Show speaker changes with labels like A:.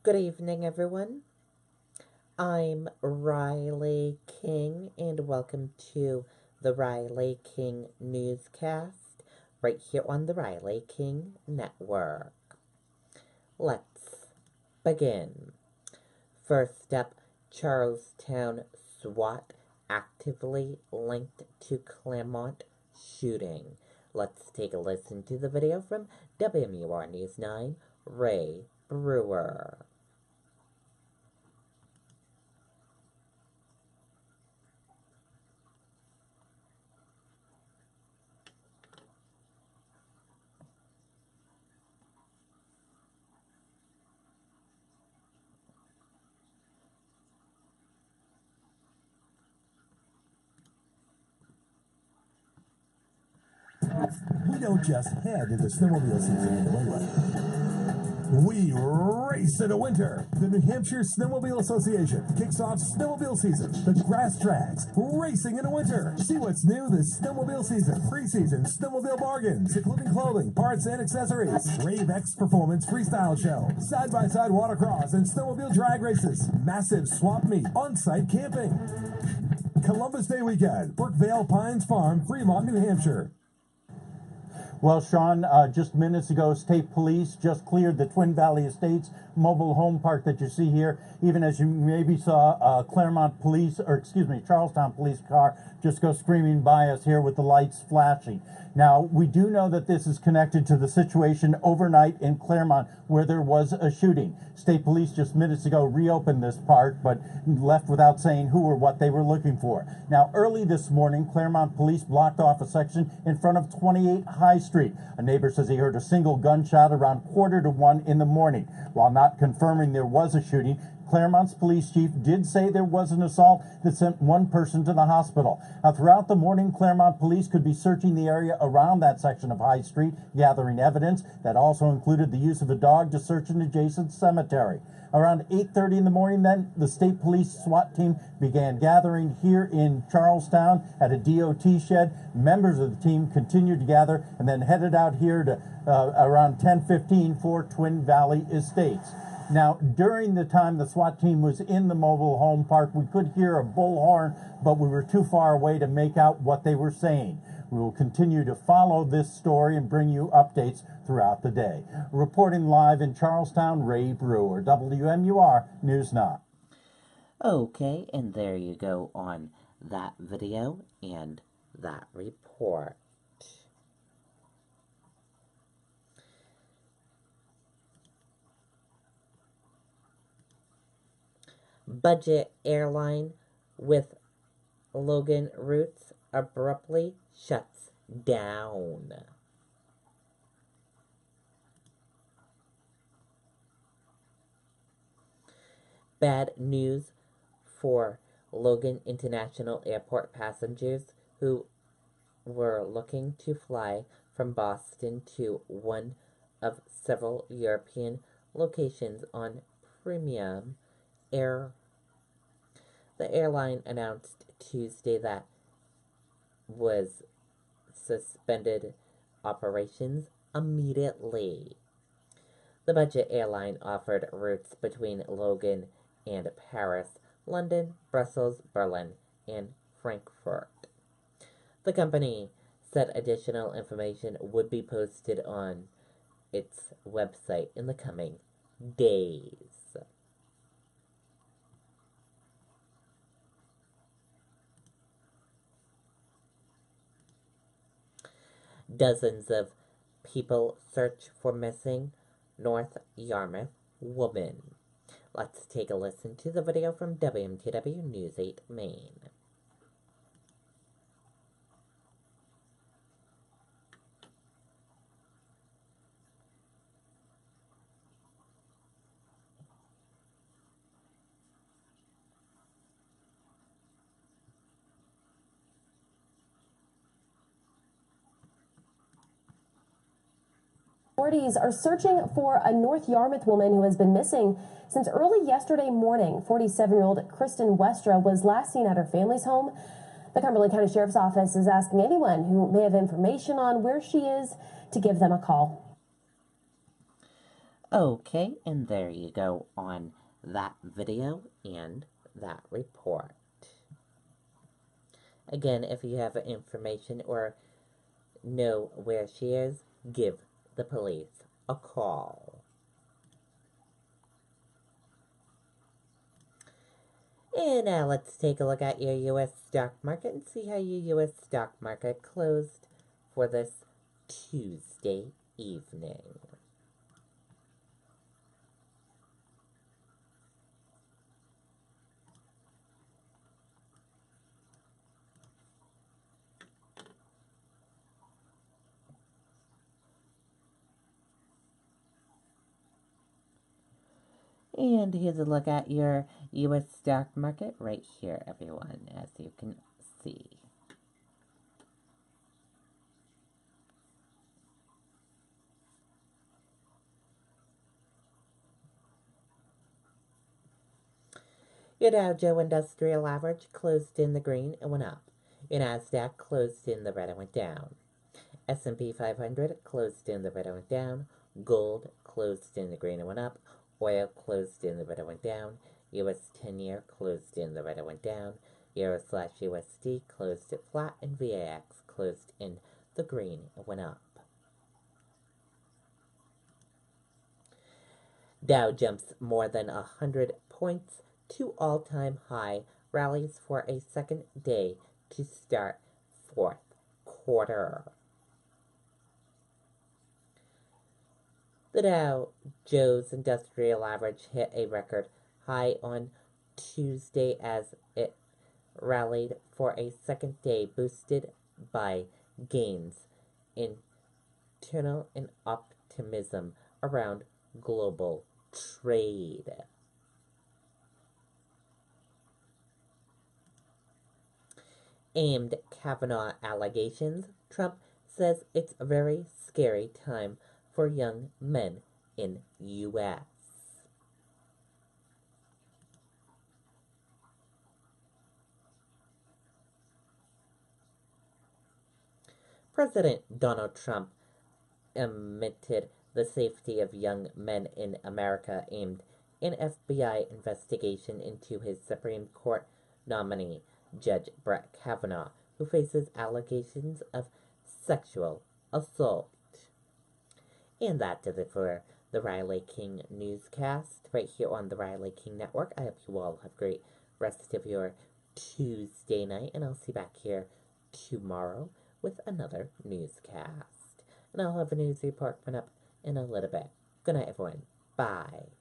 A: Good evening, everyone. I'm Riley King, and welcome to the Riley King Newscast right here on the Riley King Network. Let's begin. First up, Charlestown SWAT actively linked to Claremont shooting. Let's take a listen to the video from WMUR News 9, Ray Brewer.
B: We don't just head into snowmobile season in New England. We race into winter. The New Hampshire Snowmobile Association kicks off snowmobile season. The grass tracks racing into winter. See what's new this snowmobile season. Pre-season snowmobile bargains, including clothing, parts, and accessories. Rave X Performance Freestyle Show. Side-by-side watercross and snowmobile drag races. Massive swap meet. On-site camping. Columbus Day weekend. Brookvale Pines Farm, Fremont, New Hampshire.
C: Well, Sean, just minutes ago, state police just cleared the Twin Valley Estates mobile home park that you see here. Even as you maybe saw Charlestown police car just go screaming by us here with the lights flashing. Now, we do know that this is connected to the situation overnight in Claremont where there was a shooting. State police just minutes ago reopened this park, but left without saying who or what they were looking for. Now, early this morning, Claremont police blocked off a section in front of 28 High Street. A neighbor says he heard a single gunshot around 1:45 in the morning. While not confirming there was a shooting, Claremont's police chief did say there was an assault that sent one person to the hospital. Now, throughout the morning, Claremont police could be searching the area around that section of High Street, gathering evidence. That also included the use of a dog to search an adjacent cemetery. Around 8:30 in the morning, then, the state police SWAT team began gathering here in Charlestown at a DOT shed. Members of the team continued to gather and then headed out here to around 10:15 for Twin Valley Estates. Now, during the time the SWAT team was in the mobile home park, we could hear a bullhorn, but we were too far away to make out what they were saying. We will continue to follow this story and bring you updates throughout the day. Reporting live in Charlestown, Ray Brewer, WMUR News 9.
A: Okay, and there you go on that video and that report. Budget airline with Logan routes abruptly shuts down. Bad news for Logan International Airport passengers who were looking to fly from Boston to one of several European locations on premium air. The airline announced Tuesday that was suspended operations immediately. The budget airline offered routes between Logan and Paris, London, Brussels, Berlin, and Frankfurt. The company said additional information would be posted on its website in the coming days. Dozens of people search for missing North Yarmouth woman. Let's take a listen to the video from WMTW News 8 Maine.
D: Authorities are searching for a North Yarmouth woman who has been missing since early yesterday morning. 47-year-old Kristen Westra was last seen at her family's home. The Cumberland County Sheriff's Office is asking anyone who may have information on where she is to give them a call.
A: Okay, and there you go on that video and that report. Again, if you have information or know where she is, give the police a call. And now let's take a look at your U.S. stock market and see how your U.S. stock market closed for this Tuesday evening. And here's a look at your U.S. stock market right here, everyone, as you can see. Your Dow Jones Industrial Average closed in the green and went up. Your Nasdaq closed in the red and went down. S&P 500 closed in the red and went down. Gold closed in the green and went up. Oil closed in the red and went down. US 10-year closed in the red and went down. Euro/USD closed it flat, and VAX closed in the green and went up. Dow jumps more than 100 points to all-time high, rallies for a second day to start fourth quarter. The Dow Jones Industrial Average hit a record high on Tuesday as it rallied for a second day, boosted by gains in internal and optimism around global trade. Aimed Kavanaugh allegations, Trump says it's a very scary time for young men in U.S. President Donald Trump admitted the safety of young men in America aimed an FBI investigation into his Supreme Court nominee, Judge Brett Kavanaugh, who faces allegations of sexual assault. And that does it for the Riley King Newscast right here on the Riley King Network. I hope you all have a great rest of your Tuesday night, and I'll see you back here tomorrow with another newscast. And I'll have a news report coming up in a little bit. Good night, everyone. Bye.